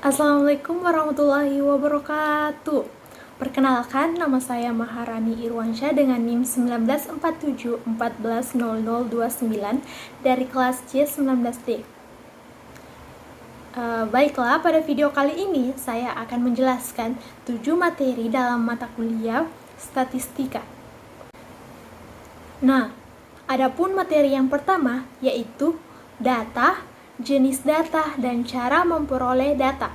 Assalamualaikum warahmatullahi wabarakatuh. Perkenalkan, nama saya Maharani Irwansyah dengan NIM 1947140029 dari kelas C19D. Baiklah, pada video kali ini saya akan menjelaskan 7 materi dalam mata kuliah statistika. Nah, adapun materi yang pertama yaitu data, jenis data, dan cara memperoleh data.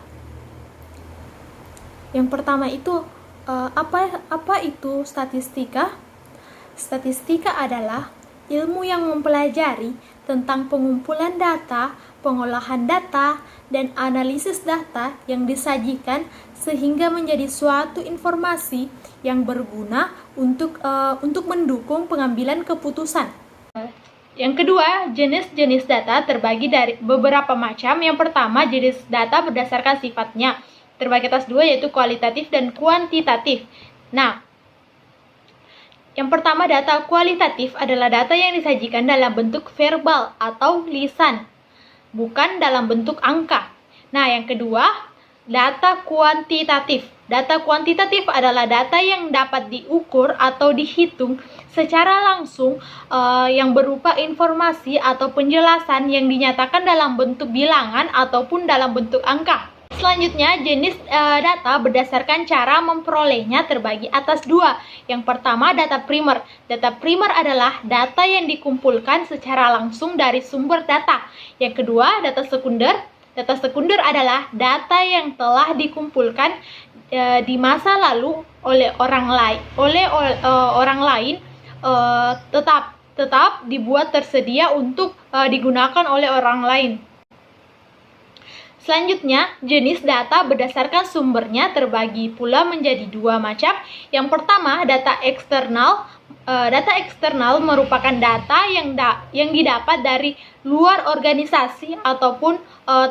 Yang pertama itu apa itu statistika? Statistika adalah ilmu yang mempelajari tentang pengumpulan data, pengolahan data, dan analisis data yang disajikan sehingga menjadi suatu informasi yang berguna untuk mendukung pengambilan keputusan. Yang kedua, jenis-jenis data terbagi dari beberapa macam. Yang pertama, jenis data berdasarkan sifatnya. Terbagi atas dua, yaitu kualitatif dan kuantitatif. Nah, yang pertama, data kualitatif adalah data yang disajikan dalam bentuk verbal atau lisan, bukan dalam bentuk angka. Nah, yang kedua, data kuantitatif. Data kuantitatif adalah data yang dapat diukur atau dihitung secara langsung yang berupa informasi atau penjelasan yang dinyatakan dalam bentuk bilangan ataupun dalam bentuk angka. Selanjutnya, jenis data berdasarkan cara memperolehnya terbagi atas dua. Yang pertama, data primer. Data primer adalah data yang dikumpulkan secara langsung dari sumber data. Yang kedua, data sekunder. Data sekunder adalah data yang telah dikumpulkan di masa lalu oleh orang lain, tetap dibuat tersedia untuk digunakan oleh orang lain. Selanjutnya, jenis data berdasarkan sumbernya terbagi pula menjadi dua macam. Yang pertama, data eksternal. Data eksternal merupakan data yang didapat dari luar organisasi ataupun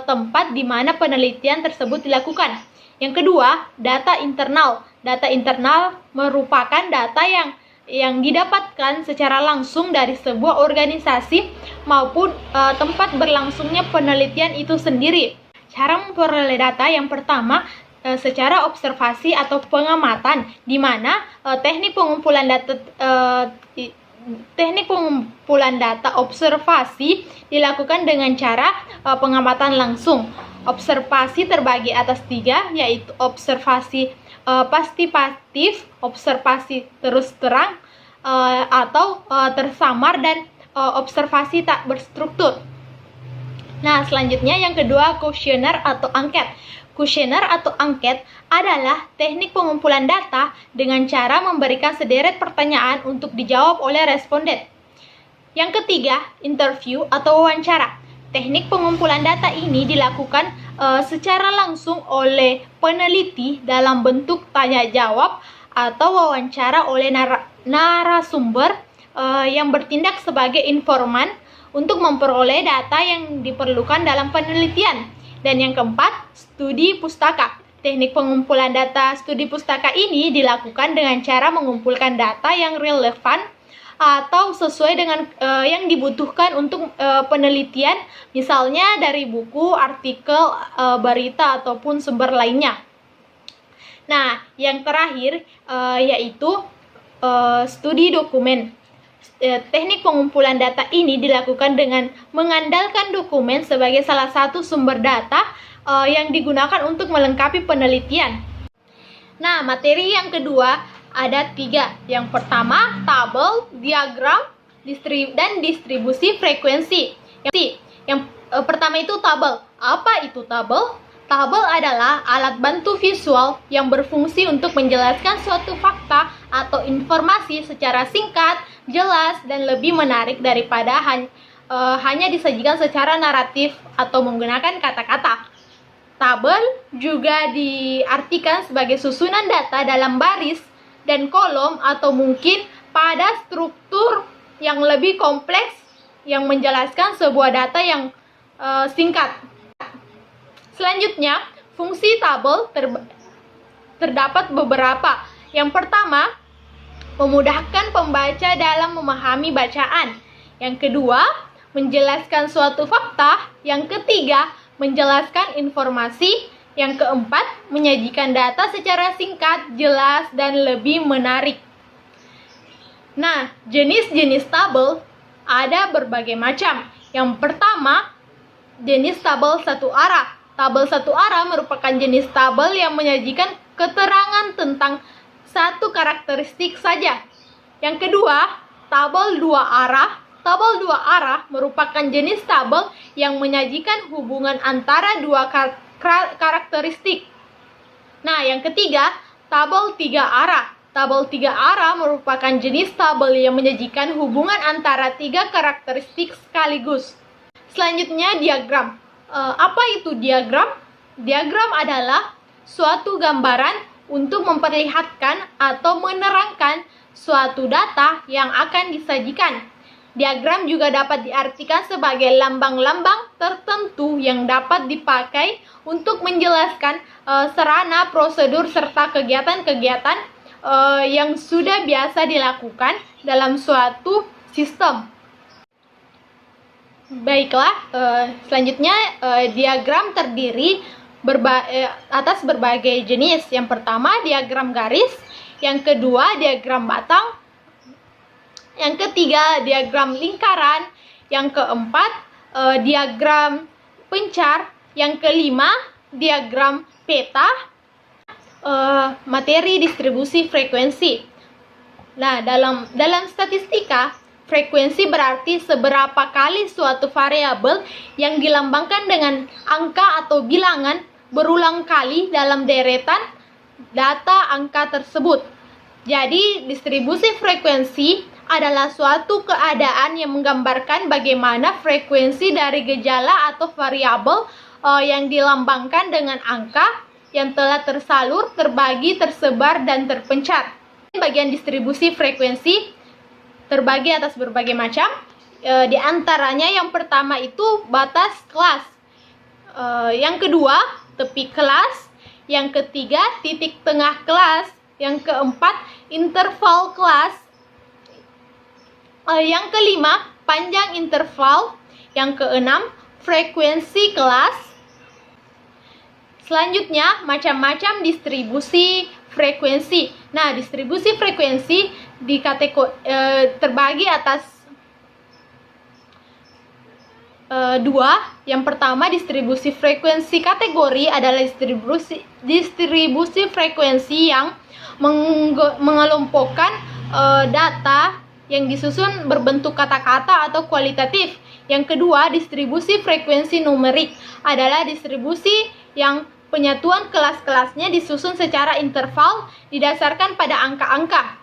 tempat di mana penelitian tersebut dilakukan. Yang kedua, data internal. Data internal merupakan data yang didapatkan secara langsung dari sebuah organisasi maupun tempat berlangsungnya penelitian itu sendiri. Cara memperoleh data yang pertama secara observasi atau pengamatan, di mana teknik pengumpulan data observasi dilakukan dengan cara pengamatan langsung. Observasi terbagi atas tiga, yaitu observasi pastipatif, observasi terus terang atau tersamar, dan observasi tak berstruktur. Nah, selanjutnya yang kedua, kuesioner atau angket. Kuesioner atau angket adalah teknik pengumpulan data dengan cara memberikan sederet pertanyaan untuk dijawab oleh responden. Yang ketiga, interview atau wawancara. Teknik pengumpulan data ini dilakukan secara langsung oleh peneliti dalam bentuk tanya jawab atau wawancara oleh narasumber yang bertindak sebagai informan untuk memperoleh data yang diperlukan dalam penelitian. Dan yang keempat, studi pustaka. Teknik pengumpulan data studi pustaka ini dilakukan dengan cara mengumpulkan data yang relevan atau sesuai dengan yang dibutuhkan untuk penelitian, misalnya dari buku, artikel, berita, ataupun sumber lainnya. Nah, yang terakhir yaitu studi dokumen. Teknik pengumpulan data ini dilakukan dengan mengandalkan dokumen sebagai salah satu sumber data yang digunakan untuk melengkapi penelitian. Nah, materi yang kedua ada tiga. Yang pertama, tabel, diagram, dan distribusi frekuensi. Yang pertama itu tabel. Apa itu tabel? Tabel adalah alat bantu visual yang berfungsi untuk menjelaskan suatu fakta atau informasi secara singkat, jelas, dan lebih menarik daripada hanya disajikan secara naratif atau menggunakan kata-kata. Tabel juga diartikan sebagai susunan data dalam baris dan kolom, atau mungkin pada struktur yang lebih kompleks yang menjelaskan sebuah data yang singkat. Selanjutnya, fungsi tabel terdapat beberapa. Yang pertama, memudahkan pembaca dalam memahami bacaan. Yang kedua, menjelaskan suatu fakta. Yang ketiga, menjelaskan informasi. Yang keempat, menyajikan data secara singkat, jelas, dan lebih menarik. Nah, jenis-jenis tabel ada berbagai macam. Yang pertama, jenis tabel satu arah. Tabel satu arah merupakan jenis tabel yang menyajikan keterangan tentang satu karakteristik saja. Yang kedua, tabel dua arah. Tabel dua arah merupakan jenis tabel yang menyajikan hubungan antara dua karakteristik. Nah, yang ketiga, tabel tiga arah. Tabel tiga arah merupakan jenis tabel yang menyajikan hubungan antara tiga karakteristik sekaligus. Selanjutnya, diagram. Apa itu diagram? Diagram adalah suatu gambaran untuk memperlihatkan atau menerangkan suatu data yang akan disajikan. Diagram juga dapat diartikan sebagai lambang-lambang tertentu yang dapat dipakai untuk menjelaskan sarana, prosedur, serta kegiatan-kegiatan yang sudah biasa dilakukan dalam suatu sistem. Baiklah, selanjutnya diagram terdiri atas berbagai jenis. Yang pertama, diagram garis. Yang kedua, diagram batang. Yang ketiga, diagram lingkaran. Yang keempat, diagram pencar. Yang kelima, diagram peta. Materi distribusi frekuensi. Nah, dalam statistika, frekuensi berarti seberapa kali suatu variabel yang dilambangkan dengan angka atau bilangan berulang kali dalam deretan data angka tersebut. Jadi, distribusi frekuensi adalah suatu keadaan yang menggambarkan bagaimana frekuensi dari gejala atau variabel yang dilambangkan dengan angka yang telah tersalur, terbagi, tersebar, dan terpencar. Bagian distribusi frekuensi terbagi atas berbagai macam. Di antaranya yang pertama itu batas kelas. Yang kedua, tepi kelas. Yang ketiga, titik tengah kelas. Yang keempat, interval kelas. Yang kelima, panjang interval. Yang keenam, frekuensi kelas. Selanjutnya, macam-macam distribusi frekuensi. Nah, distribusi frekuensi terbagi atas dua. Yang pertama, distribusi frekuensi kategori adalah distribusi frekuensi yang mengelompokkan data yang disusun berbentuk kata-kata atau kualitatif. Yang kedua, distribusi frekuensi numerik adalah distribusi yang penyatuan kelas-kelasnya disusun secara interval didasarkan pada angka-angka.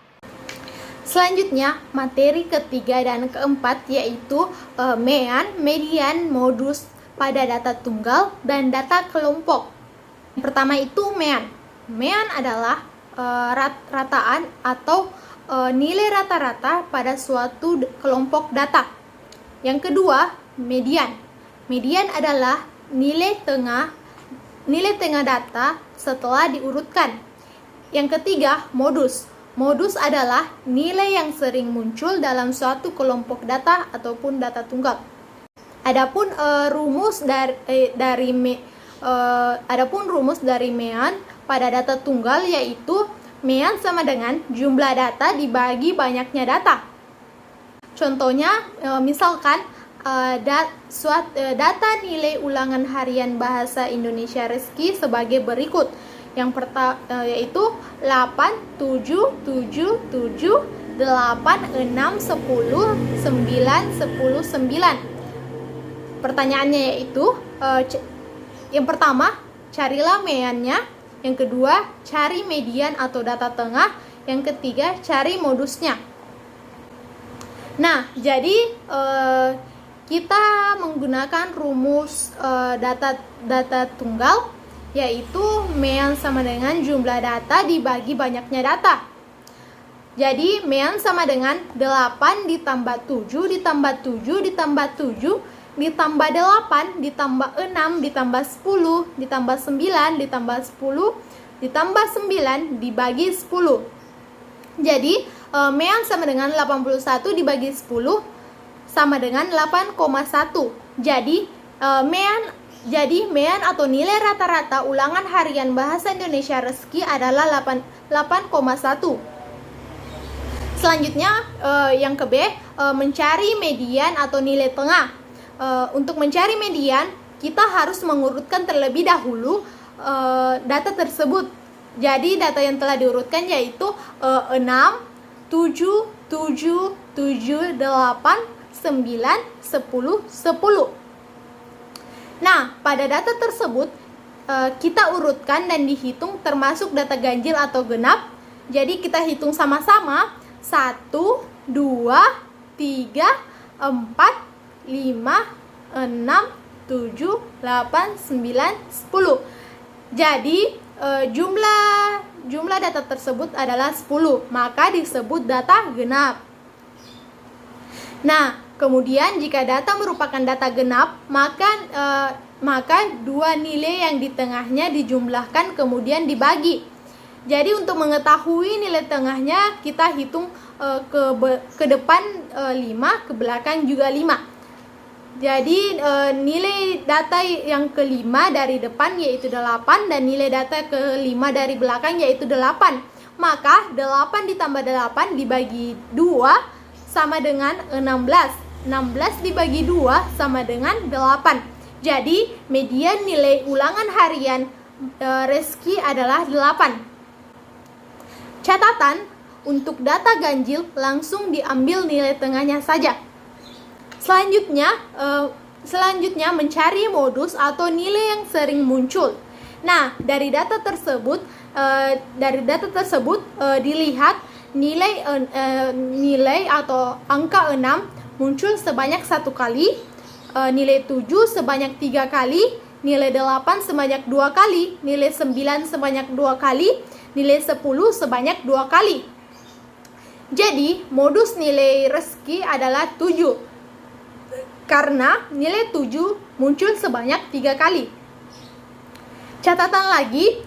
Selanjutnya, materi ketiga dan keempat yaitu median, modus pada data tunggal, dan data kelompok. Yang pertama itu mean. Mean adalah rataan atau nilai rata-rata pada suatu kelompok data. Yang kedua, median. Median adalah nilai tengah data setelah diurutkan. Yang ketiga, modus. Modus adalah nilai yang sering muncul dalam suatu kelompok data ataupun data tunggal. Adapun rumus dari mean pada data tunggal yaitu mean sama dengan jumlah data dibagi banyaknya data. Contohnya, misalkan data nilai ulangan harian bahasa Indonesia Reski sebagai berikut. Yang pertama yaitu 8, 7, 7, 7, 8, 6, 10, 9, 10, 9. Pertanyaannya yaitu yang pertama, carilah meannya. Yang kedua, cari median atau data tengah. Yang ketiga, cari modusnya. Nah, jadi kita menggunakan rumus data tunggal, yaitu mean sama dengan jumlah data dibagi banyaknya data. Jadi mean sama dengan 8 ditambah 7 ditambah 7 ditambah 7 ditambah 8 ditambah 6 ditambah 10 ditambah 9 ditambah 10 ditambah 9 dibagi 10. Jadi mean sama dengan 81 dibagi 10 sama dengan 8,1. Jadi mean Jadi MEAN atau nilai rata-rata ulangan harian bahasa Indonesia Reski adalah 8,1. Selanjutnya yang ke B, mencari median atau nilai tengah. Untuk mencari median, kita harus mengurutkan terlebih dahulu data tersebut. Jadi data yang telah diurutkan yaitu 6, 7, 7, 7, 8, 9, 10, 10. Nah, pada data tersebut kita urutkan dan dihitung termasuk data ganjil atau genap. Jadi kita hitung sama-sama 1, 2, 3, 4, 5, 6, 7, 8, 9, 10. Jadi jumlah data tersebut adalah 10, maka disebut data genap. Nah, kemudian jika data merupakan data genap, maka dua nilai yang di tengahnya dijumlahkan kemudian dibagi. Jadi untuk mengetahui nilai tengahnya kita hitung ke depan 5, ke belakang juga 5. Jadi nilai data yang kelima dari depan yaitu 8 dan nilai data kelima dari belakang yaitu 8. Maka 8 ditambah 8 dibagi 2 sama dengan 16. 16 dibagi 2 sama dengan 8. Jadi median nilai ulangan harian Reski adalah 8. Catatan, untuk data ganjil langsung diambil nilai tengahnya saja. Selanjutnya mencari modus atau nilai yang sering muncul. Nah, dari data tersebut dilihat nilai atau angka 6 muncul sebanyak 1 kali, nilai 7 sebanyak 3 kali, nilai 8 sebanyak 2 kali, nilai 9 sebanyak 2 kali, nilai 10 sebanyak 2 kali. Jadi, modus nilai Reski adalah 7. Karena nilai 7 muncul sebanyak 3 kali. Catatan lagi,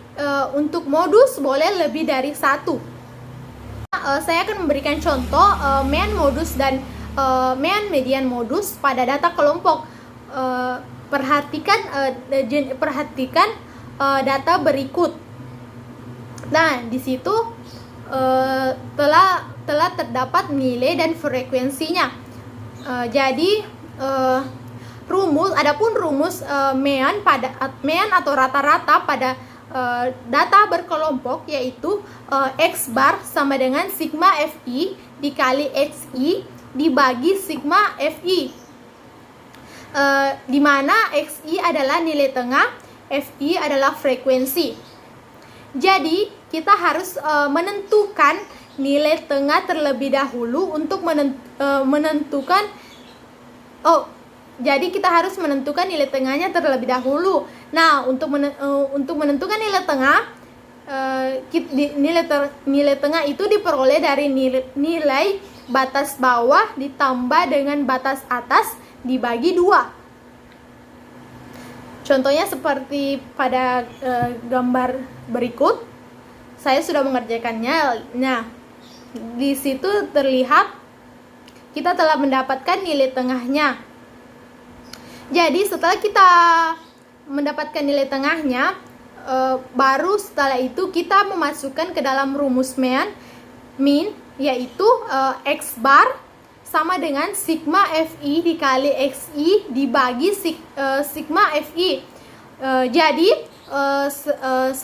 untuk modus boleh lebih dari 1. Saya akan memberikan contoh MEAN modus dan MEAN median modus pada data kelompok. Perhatikan data berikut. Nah, di situ telah terdapat nilai dan frekuensinya. Jadi adapun rumus MEAN atau rata-rata pada data berkelompok yaitu X bar sama dengan sigma FI dikali XI dibagi sigma FI, di mana XI adalah nilai tengah, FI adalah frekuensi. Jadi kita harus menentukan nilai tengah terlebih dahulu untuk menentukan. Jadi kita harus menentukan nilai tengahnya terlebih dahulu. Nah, untuk menentukan nilai tengah, nilai tengah itu diperoleh dari nilai batas bawah ditambah dengan batas atas dibagi 2. Contohnya seperti pada gambar berikut. Saya sudah mengerjakannya. Nah, di situ terlihat kita telah mendapatkan nilai tengahnya. Jadi setelah kita mendapatkan nilai tengahnya, baru setelah itu kita memasukkan ke dalam rumus MEAN yaitu X bar sama dengan sigma FI dikali XI dibagi sigma FI. Jadi 1710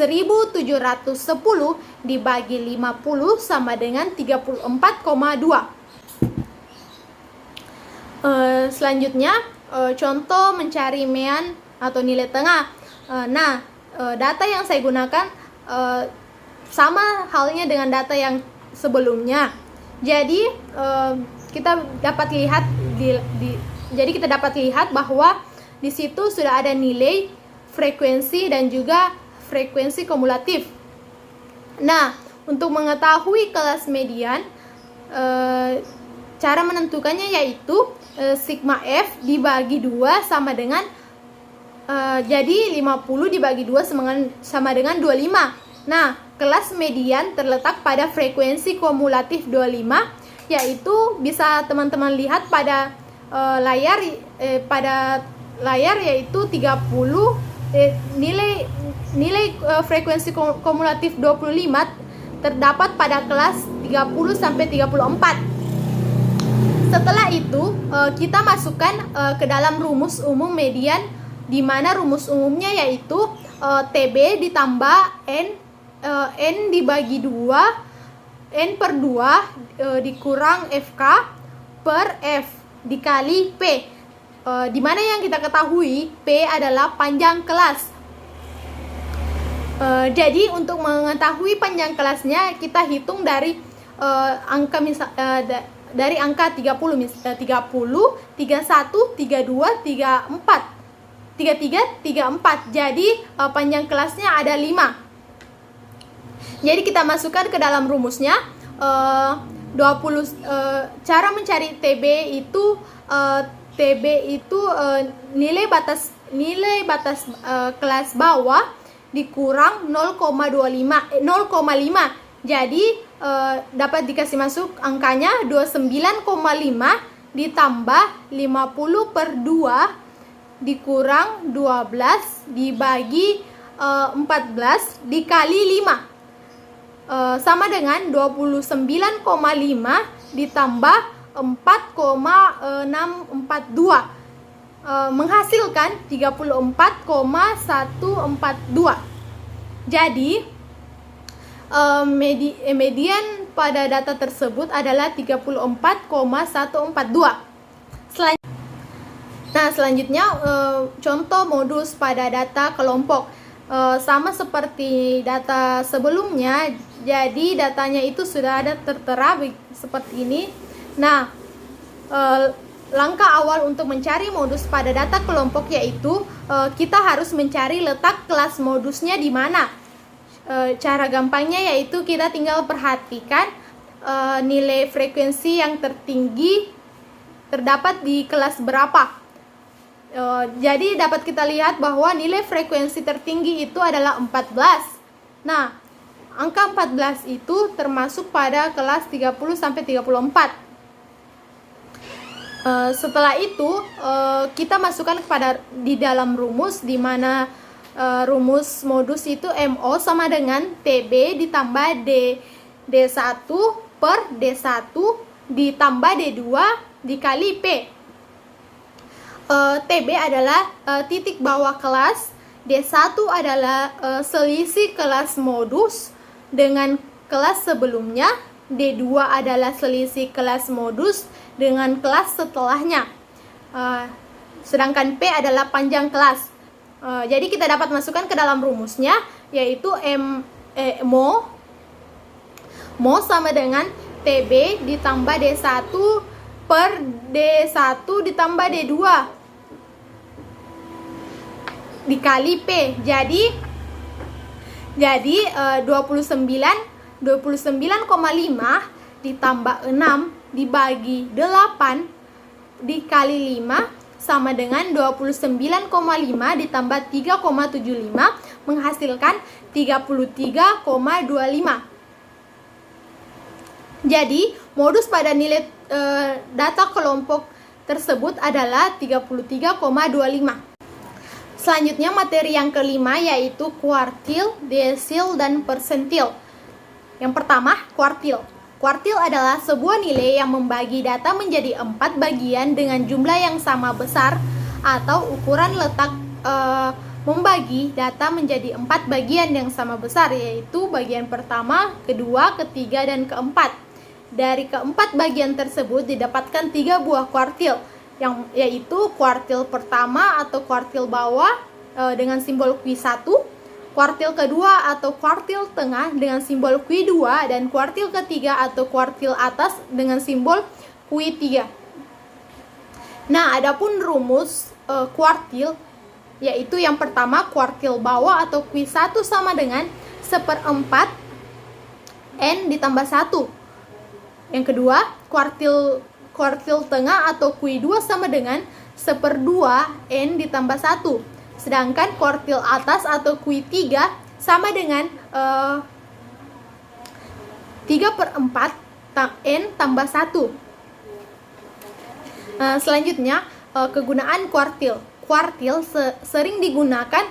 dibagi 50 sama dengan 34,2. Selanjutnya contoh mencari MEAN atau nilai tengah. Data yang saya gunakan sama halnya dengan data yang sebelumnya. Jadi kita dapat lihat bahwa di situ sudah ada nilai, frekuensi dan juga frekuensi kumulatif. Nah, untuk mengetahui kelas median, cara menentukannya yaitu sigma F dibagi 2 sama dengan jadi 50 dibagi 2 sama dengan 25. Nah, kelas median terletak pada frekuensi kumulatif 25, yaitu bisa teman-teman lihat pada layar pada layar yaitu 30, nilai frekuensi kumulatif 25 terdapat pada kelas 30 sampai 34. Setelah itu kita masukkan ke dalam rumus umum median, di mana rumus umumnya yaitu TB ditambah N dibagi 2, N per 2 dikurang FK per F dikali P, di mana yang kita ketahui P adalah panjang kelas. Jadi untuk mengetahui panjang kelasnya kita hitung dari dari angka 30, 30, 31, 32, 34, 33, 34. Jadi panjang kelasnya ada 5. Jadi kita masukkan ke dalam rumusnya. 20 cara mencari TB itu nilai batas kelas bawah dikurang 0,5. Jadi dapat dikasih masuk angkanya 29,5 ditambah 50 per 2 dikurang 12 dibagi 14 dikali 5 sama dengan 29,5 ditambah 4,642 menghasilkan 34,142. Jadi median pada data tersebut adalah 34,142. Selanjutnya contoh modus pada data kelompok. Sama seperti data sebelumnya, jadi datanya itu sudah ada tertera seperti ini. Langkah awal untuk mencari modus pada data kelompok yaitu kita harus mencari letak kelas modusnya di mana. Cara gampangnya yaitu kita tinggal perhatikan nilai frekuensi yang tertinggi terdapat di kelas berapa. Jadi dapat kita lihat bahwa nilai frekuensi tertinggi itu adalah 14. Angka 14 itu termasuk pada kelas 30 sampai 34. Setelah itu kita masukkan di dalam rumus, di mana rumus modus itu MO sama dengan TB ditambah D1 per D1 ditambah D2 dikali P. TB adalah titik bawah kelas, D1 adalah selisih kelas modus dengan kelas sebelumnya, D2 adalah selisih kelas modus dengan kelas setelahnya, sedangkan P adalah panjang kelas. Jadi kita dapat masukkan ke dalam rumusnya yaitu Mo sama dengan TB ditambah D1 per D1 ditambah D2 dikali P. Jadi 29,5 ditambah 6 dibagi 8 dikali 5 sama dengan 29,5 ditambah 3,75 menghasilkan 33,25. Jadi modus pada nilai data kelompok tersebut adalah 33,25. Selanjutnya materi yang kelima yaitu kuartil, desil, dan persentil. Yang pertama, kuartil. Kuartil adalah sebuah nilai yang membagi data menjadi 4 bagian dengan jumlah yang sama besar, atau ukuran letak membagi data menjadi 4 bagian yang sama besar, yaitu bagian pertama, kedua, ketiga, dan keempat. Dari keempat bagian tersebut didapatkan 3 buah kuartil, yaitu kuartil pertama atau kuartil bawah dengan simbol Q1, kuartil kedua atau kuartil tengah dengan simbol Q2, dan kuartil ketiga atau kuartil atas dengan simbol Q3. Adapun rumus kuartil yaitu yang pertama kuartil bawah atau Q1 sama dengan 1/4 N ditambah 1. Yang kedua, kuartil tengah atau Q2 sama dengan 1/2 N ditambah 1. Sedangkan kuartil atas atau Q3 sama dengan 3/4 N tambah 1. Selanjutnya, kegunaan kuartil. kuartil sering digunakan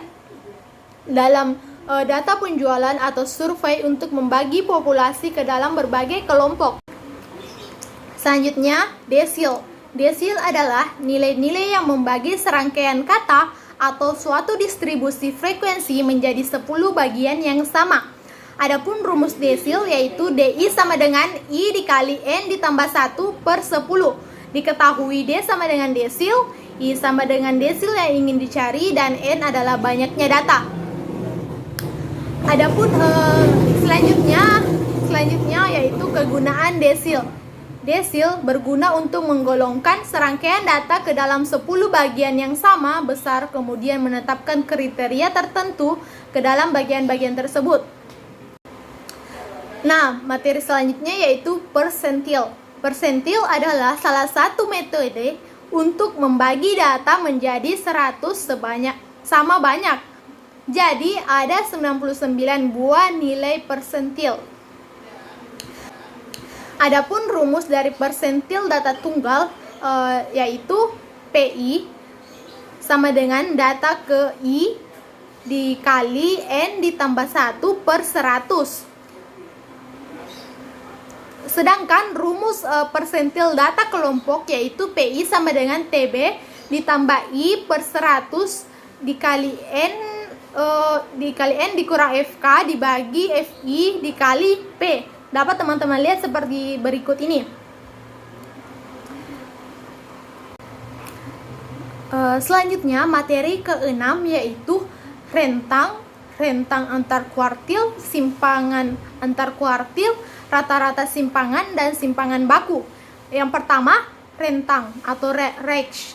dalam data penjualan atau survei untuk membagi populasi ke dalam berbagai kelompok. Selanjutnya, desil. Desil adalah nilai-nilai yang membagi serangkaian kata atau suatu distribusi frekuensi menjadi 10 bagian yang sama. Adapun rumus desil yaitu DI sama dengan I dikali N ditambah 1/10. Diketahui D sama dengan desil, I sama dengan desil yang ingin dicari, dan N adalah banyaknya data. Adapun selanjutnya yaitu kegunaan desil. Desil berguna untuk menggolongkan serangkaian data ke dalam 10 bagian yang sama besar, kemudian menetapkan kriteria tertentu ke dalam bagian-bagian tersebut. Nah, materi selanjutnya yaitu persentil. Persentil adalah salah satu metode untuk membagi data menjadi 100 sama banyak. Jadi, ada 99 buah nilai persentil. Adapun rumus dari persentil data tunggal yaitu PI sama dengan data ke I dikali N ditambah 1/100. Sedangkan rumus persentil data kelompok yaitu PI sama dengan TB ditambah I/100 dikali N dikurang FK dibagi FI dikali P. Dapat teman-teman lihat seperti berikut ini. Selanjutnya materi ke-6 yaitu rentang antar kuartil, simpangan antar kuartil, rata-rata simpangan, dan simpangan baku. Yang pertama, rentang atau range.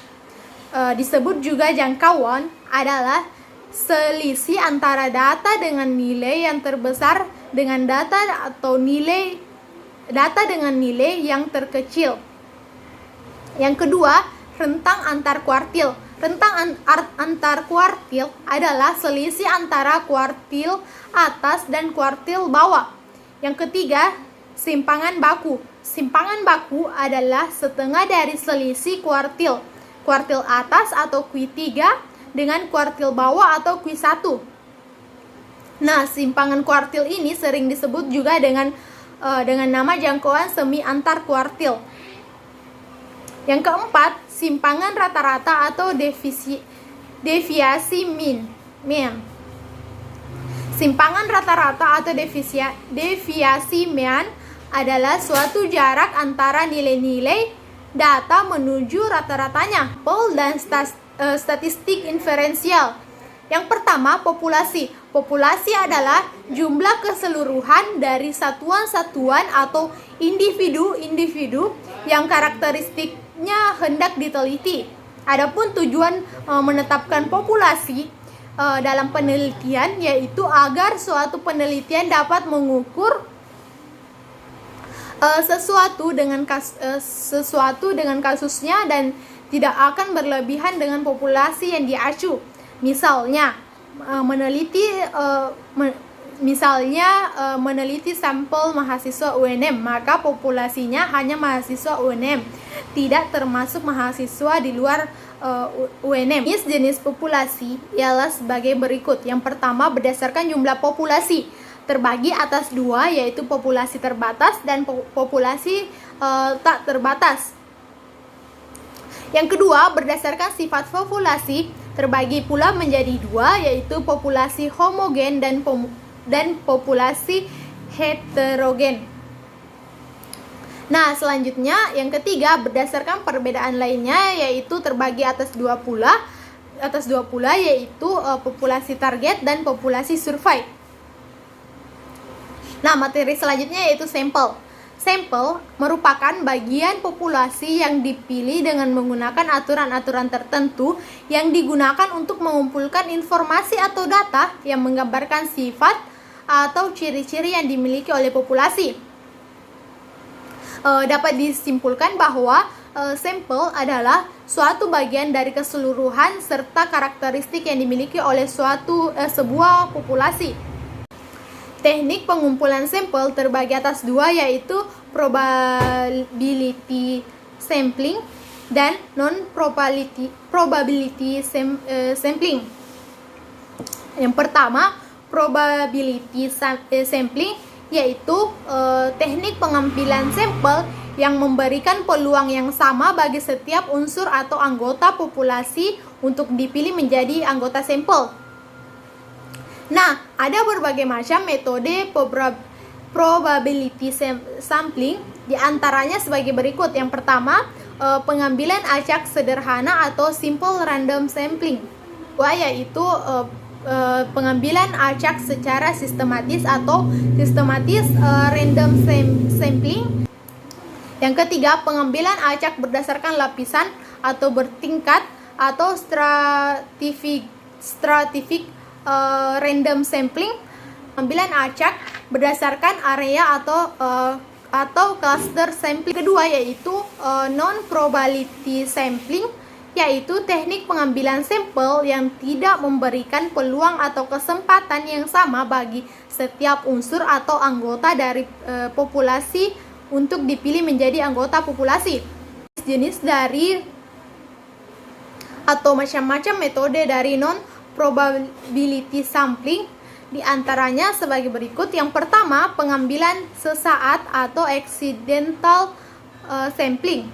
Disebut juga jangkauan adalah selisih antara data dengan nilai yang terbesar dengan data dengan nilai yang terkecil. Yang kedua, rentang antar kuartil. Rentang antar kuartil adalah selisih antara kuartil atas dan kuartil bawah. Yang ketiga, simpangan baku. Simpangan baku adalah setengah dari selisih kuartil atas atau Q3 dengan kuartil bawah atau Q1. Nah, simpangan kuartil ini sering disebut juga dengan nama jangkauan semi antar kuartil. Yang keempat, simpangan rata-rata atau deviasi mean. Simpangan rata-rata atau deviasi mean adalah suatu jarak antara nilai-nilai data menuju rata-ratanya. Dan statistik inferensial. Yang pertama, populasi. Populasi adalah jumlah keseluruhan dari satuan-satuan atau individu-individu yang karakteristiknya hendak diteliti. Adapun tujuan menetapkan populasi dalam penelitian yaitu agar suatu penelitian dapat mengukur sesuatu dengan kasusnya dan tidak akan berlebihan dengan populasi yang diacu. Misalnya meneliti sampel mahasiswa UNM, maka populasinya hanya mahasiswa UNM, tidak termasuk mahasiswa di luar UNM. Jenis populasi ialah sebagai berikut. Yang pertama, berdasarkan jumlah populasi terbagi atas dua, yaitu populasi terbatas dan populasi tak terbatas. Yang kedua, berdasarkan sifat populasi terbagi pula menjadi dua, yaitu populasi homogen dan populasi heterogen. Nah, selanjutnya yang ketiga, berdasarkan perbedaan lainnya, yaitu terbagi atas dua pula yaitu populasi target dan populasi survei. Nah, materi selanjutnya yaitu sampel. Sampel merupakan bagian populasi yang dipilih dengan menggunakan aturan-aturan tertentu yang digunakan untuk mengumpulkan informasi atau data yang menggambarkan sifat atau ciri-ciri yang dimiliki oleh populasi. Dapat disimpulkan bahwa sampel adalah suatu bagian dari keseluruhan serta karakteristik yang dimiliki oleh sebuah populasi. Teknik pengumpulan sampel terbagi atas dua, yaitu probability sampling dan non-probability sampling. Yang pertama, probability sampling, yaitu teknik pengambilan sampel yang memberikan peluang yang sama bagi setiap unsur atau anggota populasi untuk dipilih menjadi anggota sampel. Nah, ada berbagai macam metode probability sampling, diantaranya sebagai berikut. Yang pertama, pengambilan acak sederhana atau simple random sampling. Yaitu pengambilan acak secara sistematis atau sistematis random sampling. Yang ketiga, pengambilan acak berdasarkan lapisan atau bertingkat atau stratific random sampling. Pengambilan acak berdasarkan area atau cluster sampling. Kedua yaitu non-probability sampling, yaitu teknik pengambilan sampel yang tidak memberikan peluang atau kesempatan yang sama bagi setiap unsur atau anggota dari populasi untuk dipilih menjadi anggota populasi. Jenis dari atau macam-macam metode dari non-probability sampling, diantaranya sebagai berikut. Yang pertama, pengambilan sesaat atau accidental sampling.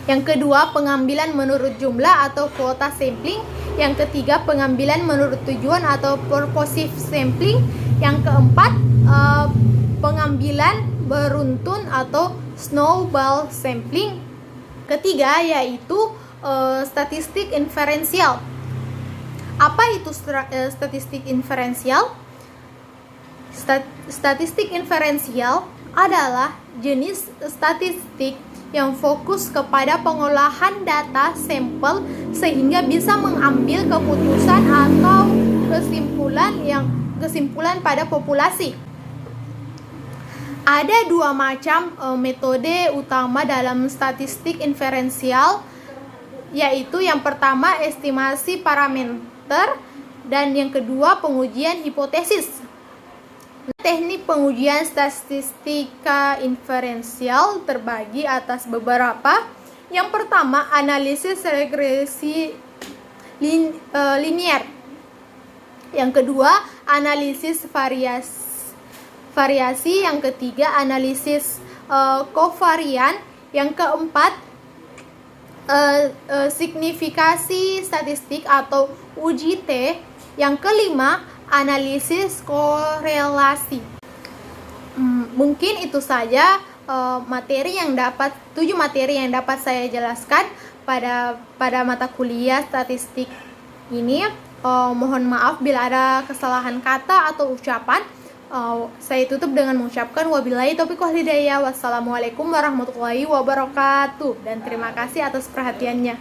Yang kedua, pengambilan menurut jumlah atau kuota sampling. Yang ketiga, pengambilan menurut tujuan atau purposive sampling. Yang keempat, pengambilan beruntun atau snowball sampling. Ketiga yaitu statistik inferensial. Apa itu statistik inferensial? Statistik inferensial adalah jenis statistik yang fokus kepada pengolahan data sampel sehingga bisa mengambil keputusan atau kesimpulan pada populasi. Ada dua macam metode utama dalam statistik inferensial, yaitu yang pertama estimasi parameter dan yang kedua pengujian hipotesis. Teknik pengujian statistika inferensial terbagi atas beberapa. Yang pertama, analisis regresi linear. Yang kedua, analisis variasi. Yang ketiga, analisis kovarian. Yang keempat, signifikasi statistik atau uji T. Yang kelima, analisis korelasi. Mungkin itu saja 7 materi yang dapat saya jelaskan pada mata kuliah statistik ini. Mohon maaf bila ada kesalahan kata atau ucapan. Saya tutup dengan mengucapkan wabillahi taufiq wal hidayah. Wassalamualaikum warahmatullahi wabarakatuh, dan terima kasih atas perhatiannya.